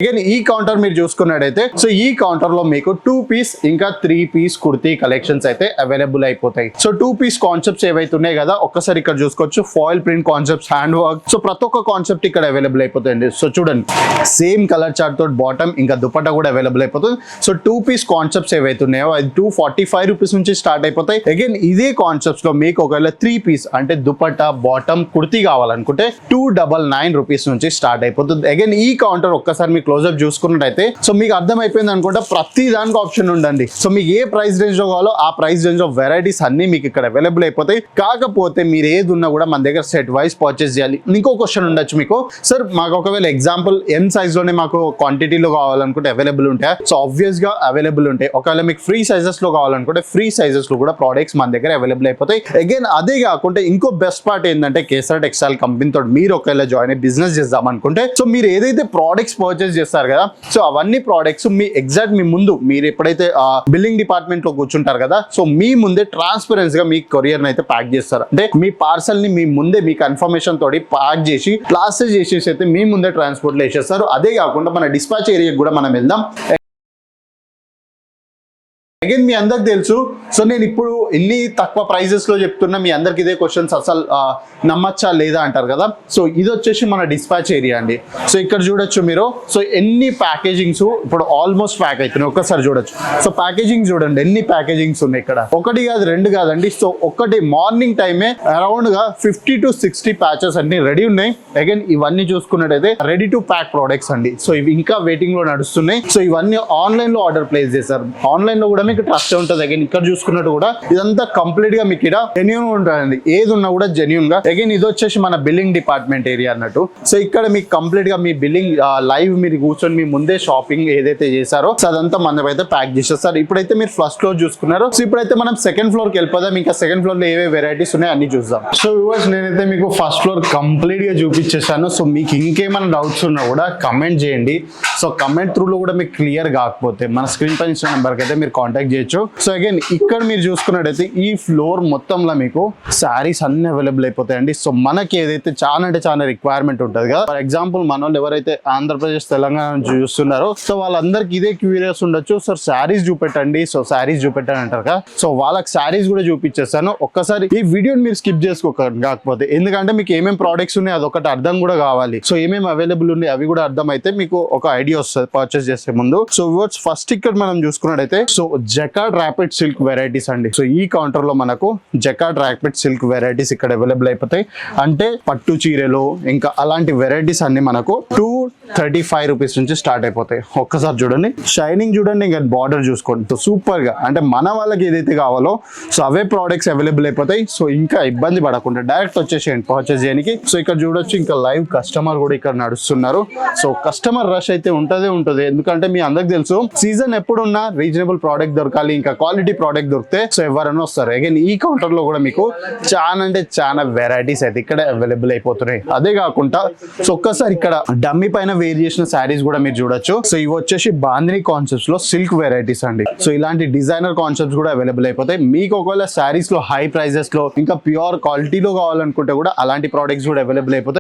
Again ఈ counter మీరు చూసుకున్నట్టయితే సో ఈ కౌంటర్ లో మీకు 2 పీస్ ఇంకా 3 పీస్ కుర్తీ కలెక్షన్స్ అయితే అవైలబుల్ అయిపోతాయి. సో 2 పీస్ కాన్సెప్ట్స్ ఏవైతే ఉన్నాయి కదా ఒక్కసారి ఇక్కడ చూసుకోవచ్చు. Foil print concepts, hand work, so ప్రతి ఒక్క కాన్సెప్ట్ ఇక్కడ అవైలబుల్ అయిపోతాయండి. సో చూడండి సేమ్ కలర్ చార్ట్ తోటి బాటమ్ ఇంకా దుపట్టా కూడా అవైలబుల్ అయిపోతుంది. సో 2 పీస్ కాన్సెప్ట్స్ ఏవైతే ఉన్నాయో అది 245 రూపీస్ నుంచి స్టార్ట్ అయిపోతాయి. అగైన్ ఇదే కాన్సెప్ట్స్ లో మీకు ఒకవేళ 3 పీస్ అంటే దుపట్టా బాటమ్ కుర్తీ కావాలనుకుంటే 299 రూపీస్ నుంచి స్టార్ట్ అయిపోతుంది. అగైన్ ఈ కౌంటర్ ఒక్కసారి మీకు క్లోజ్అప్ చూసుకున్నట్టయితే సో మీకు అర్థమైపోయింది అనుకుంటా ప్రతి దానికి ఆప్షన్ ఉండండి. సో మీకు ఏ ప్రైస్ రేంజ్ లో కావాలో ఆ ప్రైస్ రేంజ్ లో వెరైటీస్ అన్ని మీకు ఇక్కడ అవైలబుల్ అయిపోతాయి. కాకపోతే మీరు ఏది ఉన్నా కూడా మన దగ్గర సెట్ వైస్ పర్చేస్ చేయాలి. ఇంకో క్వశ్చన్ ఉండొచ్చు మీకు, సార్ మాకు ఒకవేళ ఎగ్జాంపుల్ ఎం సైజ్ లోనే మాకు క్వాంటిటీలో కావాలనుకుంటే అవైలబుల్ ఉంటాయి. సో ఆబ్వియస్ గా అవైలబుల్ ఉంటాయి. ఒకవేళ మీకు ఫ్రీ సైజెస్ లో కావాలనుకుంటే ఫ్రీ సైజెస్ లో కూడా ప్రోడక్ట్స్ మన దగ్గర అవైలబుల్ అయిపోతాయి. అగైన్ అదే కాకుండా ఇంకో బెస్ట్ పార్ట్ ఏంటంటే కేసర్ టెక్స్టైల్ కంపెనీ తోటి మీరు ఒకవేళ జాయిన్ అయ్యి బిజినెస్ చేద్దాం అనుకుంటే సో మీరు ఏదైతే ప్రోడక్ట్స్ పర్చేస్ చేస్తారు కదా సో అవన్నీ ప్రోడక్ట్స్ మీ ఎగ్జాక్ట్ మీ ముందు మీరు ఎప్పుడైతే బిల్లింగ్ డిపార్ట్మెంట్ లో కూర్చుంటారు కదా సో మీ ముందే ట్రాన్స్పరెన్స్ గా మీ కొరియర్ అయితే ప్యాక్ చేస్తారు. అంటే మీ పార్సల్ ని మీ ముందే మీ కన్ఫర్మేషన్ తోటి ప్యాక్ చేసి ప్లాస్టర్ చేసేసి అయితే మీ ముందే ట్రాన్స్పోర్ట్ లో వేసేస్తారు. అదే కాకుండా మన డిస్పాచ్ ఏరియాకి కూడా మనం వెళ్దాం. అగైన్ మీ అందరికి తెలుసు సో నేను ఇప్పుడు ఎన్ని తక్కువ ప్రైజెస్ లో చెప్తున్నా మీ అందరికి ఇదే క్వశ్చన్స్ అసలు నమ్మచ్చా లేదా అంటారు కదా. సో ఇది వచ్చేసి మన డిస్పాచ్ ఏరియా అండి. సో ఇక్కడ చూడొచ్చు మీరు సో ఎన్ని ప్యాకేజింగ్స్ ఇప్పుడు ఆల్మోస్ట్ ప్యాక్ అవుతున్నాయి. ఒక్కసారి చూడొచ్చు. సో ప్యాకేజింగ్ చూడండి ఎన్ని ప్యాకేజింగ్స్ ఉన్నాయి ఇక్కడ. ఒకటి కాదు రెండు కాదండి. సో ఒకటి మార్నింగ్ టైమే అరౌండ్ గా 50 to 60 ప్యాచెస్ అన్ని రెడీ ఉన్నాయి. అగైన్ ఇవన్నీ చూసుకున్నట్టయితే రెడీ టు ప్యాక్ ప్రోడక్ట్స్ అండి. సో ఇవి ఇంకా వెయిటింగ్ లో నడుస్తున్నాయి. సో ఇవన్నీ ఆన్లైన్ లో ఆర్డర్ ప్లేస్ చేశారు. ఆన్లైన్ లో కూడా మీకు ట్రస్ట్ ఉంటుంది. అగైన్ ఇక్కడ చూసుకున్నట్టు కూడా ఇదంతా కంప్లీట్ గా మీకు ఇక్కడ జెన్యూన్ ఉంటుందండి. ఏది ఉన్నా కూడా జెన్యూన్ గా. అగైన్ ఇది వచ్చేసి మన బిల్లింగ్ డిపార్ట్మెంట్ ఏరియా అన్నట్టు. సో ఇక్కడ మీకు కంప్లీట్ గా మీ బిల్లింగ్ లైవ్ మీరు కూర్చొని మీ ముందే షాపింగ్ ఏదైతే చేశారో సో అదంతా మన అయితే ప్యాక్ చేసేస్తారు. ఇప్పుడైతే మీరు ఫస్ట్ ఫ్లోర్ చూసుకున్నారు. సో ఇప్పుడైతే మనం సెకండ్ ఫ్లోర్ కి వెళ్ళిపోదాం. ఇంకా సెకండ్ ఫ్లోర్ లో ఏవే వెరైటీస్ ఉన్నాయి అన్ని చూద్దాం. సో వ్యూవర్స్ నేనైతే మీకు ఫస్ట్ ఫ్లోర్ కంప్లీట్ గా చూపించేసాను. సో మీకు ఇంకేమైనా డౌట్స్ ఉన్నా కూడా కమెంట్ చేయండి. సో కమెంట్ త్రూ లో కూడా మీకు క్లియర్ కాకపోతే మన స్క్రీన్ పైన ఇచ్చిన నెంబర్కి అయితే మీరు కాంటాక్ట్ చేయొచ్చు. సో అగైన్ ఇక్కడ మీరు చూసుకున్నట్టయితే ఈ ఫ్లోర్ మొత్తంలో మీకు శారీస్ అన్ని అవైలబుల్ అయిపోతాయండి. సో మనకి ఏదైతే చాలా అంటే చాలా రిక్వైర్మెంట్ ఉంటుంది కదా. ఫర్ ఎగ్జాంపుల్ మన వాళ్ళు ఎవరైతే ఆంధ్రప్రదేశ్ తెలంగాణ చూస్తున్నారో సో వాళ్ళందరికి ఇదే క్యూరియస్ ఉండొచ్చు. సార్ శారీస్ చూపెట్టండి, సో శారీస్ చూపెట్టండి అంటారు కదా. సో వాళ్ళకి శారీస్ కూడా చూపించేస్తాను. ఒక్కసారి ఈ వీడియోని మీరు స్కిప్ చేసుకోకండి కాకపోతే, ఎందుకంటే మీకు ఏమేమి ప్రోడక్ట్స్ ఉన్నాయి అదొకటి అర్థం కూడా కావాలి. సో ఏమేమి అవైలబుల్ ఉన్నాయి అవి కూడా అర్థం అయితే మీకు ఒక ఐడియా వస్తుంది పర్చేస్ చేసే ముందు. సో ఫస్ట్ ఇక్కడ మనం చూసుకున్నట్టయితే so jacquard rapid silk varieties అండి. సో ఈ కౌంటర్ లో మనకు జకార్డ్ ర్యాపిడ్ సిల్క్ వెరైటీస్ ఇక్కడ అవైలబుల్ అయిపోతాయి. అంటే పట్టు చీరలు ఇంకా అలాంటి వెరైటీస్ అన్ని మనకు 235 రూపీస్ నుంచి స్టార్ట్ అయిపోతాయి. ఒక్కసారి చూడండి షైనింగ్ చూడండి, ఇంకా బార్డర్ చూసుకోండి. సో సూపర్ గా అంటే మన వాళ్ళకి ఏదైతే కావాలో సో అవే ప్రోడక్ట్స్ అవైలబుల్ అయిపోతాయి. సో ఇంకా ఇబ్బంది పడకుండా డైరెక్ట్ వచ్చేసేయండి పర్చేస్ చేయడానికి. సో ఇక్కడ చూడొచ్చు ఇంకా లైవ్ కస్టమర్ కూడా ఇక్కడ నడుస్తున్నారు. సో కస్టమర్ రష్ అయితే ఉంటుంది. ఎందుకంటే మీ అందరికి తెలుసు సీజన్ ఎప్పుడున్నా రీజనబుల్ ప్రోడక్ట్ దొరకాలి, ఇంకా క్వాలిటీ ప్రోడక్ట్ దొరికితే సో ఎవరైనా వస్తారు. అగైన్ ఈ కౌంటర్ లో కూడా మీకు చాలా అంటే చాలా వెరైటీస్ అయితే ఇక్కడ అవైలబుల్ అయిపోతున్నాయి. అదే కాకుండా సో ఒక్కసారి ఇక్కడ డమ్మీ పైన వేర్ చేసిన శారీస్ కూడా మీరు చూడొచ్చు. సో ఇవి వచ్చేసి బాందిని కాన్సెప్ట్స్ లో సిల్క్ వెరైటీస్ అండి. సో ఇలాంటి డిజైనర్ కాన్సెప్ట్స్ కూడా అవైలబుల్ అయిపోతాయి. మీకు ఒకవేళ శారీస్ లో హై ప్రైజెస్ లో ఇంకా ప్యూర్ క్వాలిటీలో కావాలనుకుంటే కూడా అలాంటి ప్రోడక్ట్స్ కూడా అవైలబుల్ అయిపోతాయి.